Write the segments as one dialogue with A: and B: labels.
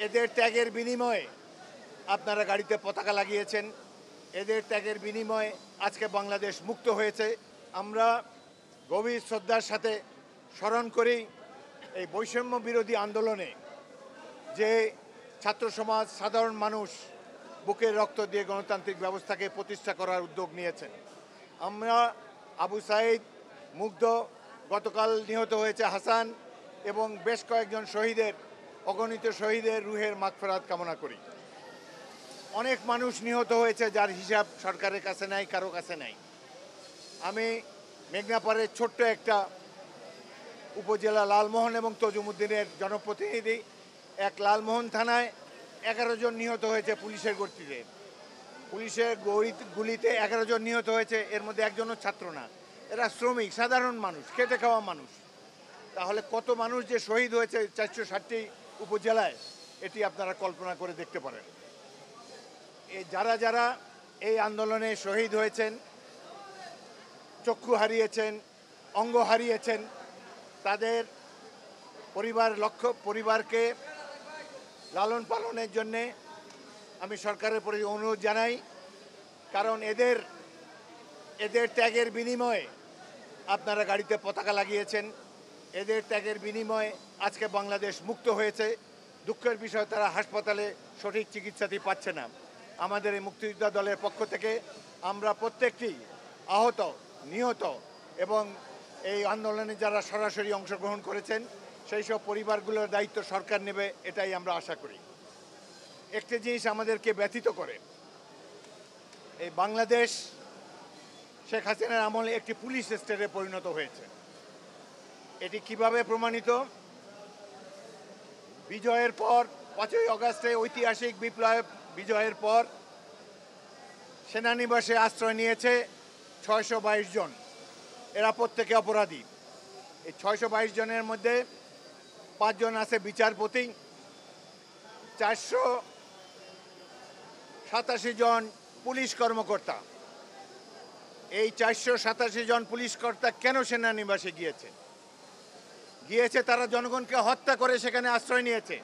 A: এদের ত্যাগের বিনিময়ে আপনারা গাড়িতে পতাকা লাগিয়েছেন, এদের ত্যাগের বিনিময়ে আজকে বাংলাদেশ মুক্ত হয়েছে। আমরা গভীর শ্রদ্ধার সাথে স্মরণ করি এই বৈষম্য বিরোধী আন্দোলনে যে ছাত্র সমাজ, সাধারণ মানুষ বুকের রক্ত দিয়ে গণতান্ত্রিক ব্যবস্থাকে প্রতিষ্ঠা করার উদ্যোগ নিয়েছেন। আমরা আবু সাঈদ, মুগ্ধ, গতকাল নিহত হয়েছে হাসান এবং বেশ কয়েকজন শহীদের, অগণিত শহীদের রুহের মাগফিরাত কামনা করি। অনেক মানুষ নিহত হয়েছে যার হিসাব সরকারের কাছে নাই, কারো কাছে নাই। আমি মেঘনাপাড়ের ছোট্ট একটা উপজেলা লালমোহন এবং তজুমুদ্দিনের জনপ্রতিনিধি। এক লালমোহন থানায় 11 জন নিহত হয়েছে পুলিশের গতিতে, পুলিশের গুলিতে 11 জন নিহত হয়েছে, এর মধ্যে একজনও ছাত্র না। এরা শ্রমিক, সাধারণ মানুষ, খেটে খাওয়া মানুষ। তাহলে কত মানুষ যে শহীদ হয়েছে 460টি উপজেলায়, এটি আপনারা কল্পনা করে দেখতে পারেন। যারা যারা এই আন্দোলনে শহীদ হয়েছেন, চক্ষু হারিয়েছেন, অঙ্গ হারিয়েছেন, তাদের পরিবারকে লালন পালনের জন্যে আমি সরকারের প্রতি অনুরোধ জানাই। কারণ এদের ত্যাগের বিনিময়ে আপনারা গাড়িতে পতাকা লাগিয়েছেন, এদের ত্যাগের বিনিময়ে আজকে বাংলাদেশ মুক্ত হয়েছে। দুঃখের বিষয়, তারা হাসপাতালে সঠিক চিকিৎসাটি পাচ্ছে না। আমাদের এই মুক্তিযোদ্ধা দলের পক্ষ থেকে আমরা প্রত্যেকটি আহত, নিহত এবং এই আন্দোলনে যারা সরাসরি অংশগ্রহণ করেছেন সেই সব পরিবারগুলোর দায়িত্ব সরকার নেবে, এটাই আমরা আশা করি। একটি জিনিস আমাদেরকে ব্যথিত করে, এই বাংলাদেশ শেখ হাসিনার আমলে একটি পুলিশ স্টেটে পরিণত হয়েছে। এটি কিভাবে প্রমাণিত? বিজয়ের পর 5ই আগস্টে ঐতিহাসিক বিপ্লব বিজয়ের পর সেনানিবাসে আশ্রয় নিয়েছে 622 জন। এরা প্রত্যেকে অপরাধী। এই 622 জনের মধ্যে 5 জন আছে বিচারপতি, 487 জন পুলিশ কর্মকর্তা। এই 487 জন পুলিশ কর্তা কেন সেনানিবাসে গিয়েছে? তারা জনগণকে হত্যা করে সেখানে আশ্রয় নিয়েছে।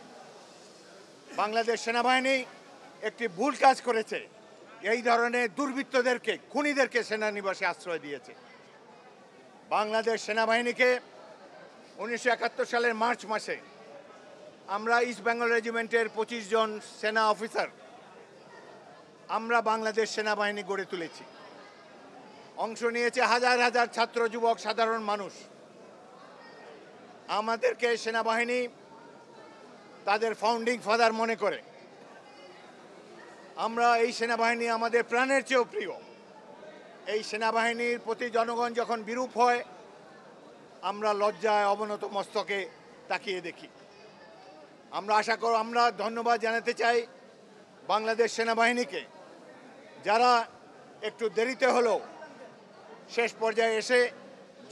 A: বাংলাদেশ সেনাবাহিনী একটি ভুল কাজ করেছে, এই ধরনের দুর্বৃত্তদেরকে, খুনিদেরকে সেনানিবাসে আশ্রয় দিয়েছে। বাংলাদেশ সেনাবাহিনীকে 1971 সালের মার্চ মাসে আমরা ইস্ট বেঙ্গল রেজিমেন্টের 25 জন সেনা অফিসার আমরা বাংলাদেশ সেনাবাহিনী গড়ে তুলেছি। অংশ নিয়েছে হাজার হাজার ছাত্র, যুবক, সাধারণ মানুষ। আমাদেরকে সেনাবাহিনী তাদের ফাউন্ডিং ফাদার মনে করে। আমরা এই সেনাবাহিনী আমাদের প্রাণের চেয়েও প্রিয়। এই সেনাবাহিনীর প্রতি জনগণ যখন বিরূপ হয়, আমরা লজ্জায় অবনত মস্তকে তাকিয়ে দেখি। আমরা ধন্যবাদ জানাতে চাই বাংলাদেশ সেনাবাহিনীকে, যারা একটু দেরিতে হলেও শেষ পর্যায়ে এসে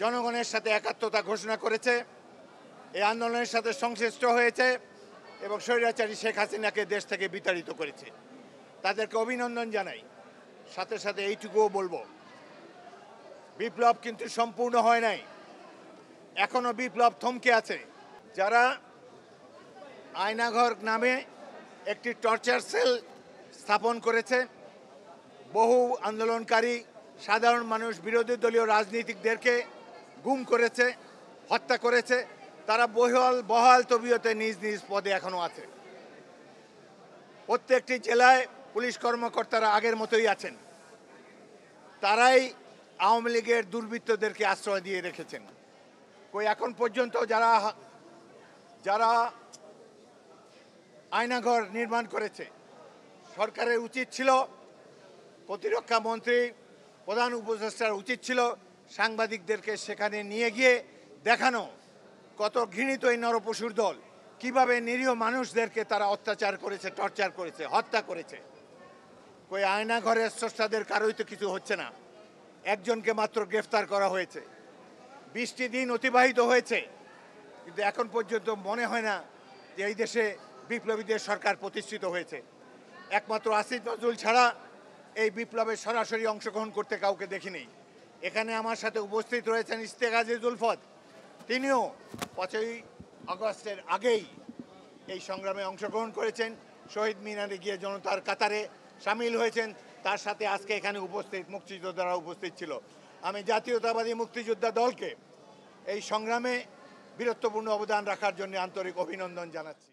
A: জনগণের সাথে একাত্মতা ঘোষণা করেছে, এই আন্দোলনের সাথে সংশ্লিষ্ট হয়েছে এবং স্বৈরাচারী শেখ হাসিনাকে দেশ থেকে বিতাড়িত করেছে। তাদেরকে অভিনন্দন জানাই। সাথে সাথে এইটুকুও বলবো, বিপ্লব কিন্তু সম্পূর্ণ হয় নাই, এখনো বিপ্লব থমকে আছে। যারা আয়নাঘর নামে একটি টর্চার সেল স্থাপন করেছে, বহু আন্দোলনকারী, সাধারণ মানুষ, বিরোধী দলীয় রাজনীতিকদেরকে গুম করেছে, হত্যা করেছে, তারা বহাল তবিয়তে নিজ নিজ পদে এখনো আছে। প্রত্যেকটি জেলায় পুলিশ কর্মকর্তারা আগের মতোই আছেন। তারাই আওয়ামী লীগের দুর্বৃত্তদেরকে আশ্রয় দিয়ে রেখেছেন। এখন পর্যন্ত যারা আয়নাঘর নির্মাণ করেছে, সরকারের উচিত ছিল, প্রতিরক্ষা মন্ত্রী, প্রধান উপদেষ্টার উচিত ছিল সাংবাদিকদেরকে সেখানে নিয়ে গিয়ে দেখানো কত ঘৃণিত এই নরপশুর দল, কিভাবে নিরীহ মানুষদেরকে তারা অত্যাচার করেছে, টর্চার করেছে, হত্যা করেছে। আয়নাঘরের স্রষ্টাদের কারোই তো কিছু হচ্ছে না। একজনকে মাত্র গ্রেফতার করা হয়েছে। 20টি দিন অতিবাহিত হয়েছে, কিন্তু এখন পর্যন্ত মনে হয় না যে এই দেশে বিপ্লবীদের সরকার প্রতিষ্ঠিত হয়েছে। একমাত্র আসিফ নজরুল ছাড়া এই বিপ্লবে সরাসরি অংশগ্রহণ করতে কাউকে দেখিনি। এখানে আমার সাথে উপস্থিত রয়েছেন ইশতেক আজিজ উলফত, তিনিও 5ই আগস্টের আগেই এই সংগ্রামে অংশগ্রহণ করেছেন, শহীদ মিনারে গিয়ে জনতার কাতারে সামিল হয়েছেন, তার সাথে আজকে এখানে উপস্থিত মুক্তিযোদ্ধারা উপস্থিত ছিল। আমি জাতীয়তাবাদী মুক্তিযোদ্ধা দলকে এই সংগ্রামে বীরত্বপূর্ণ অবদান রাখার জন্য আন্তরিক অভিনন্দন জানাচ্ছি।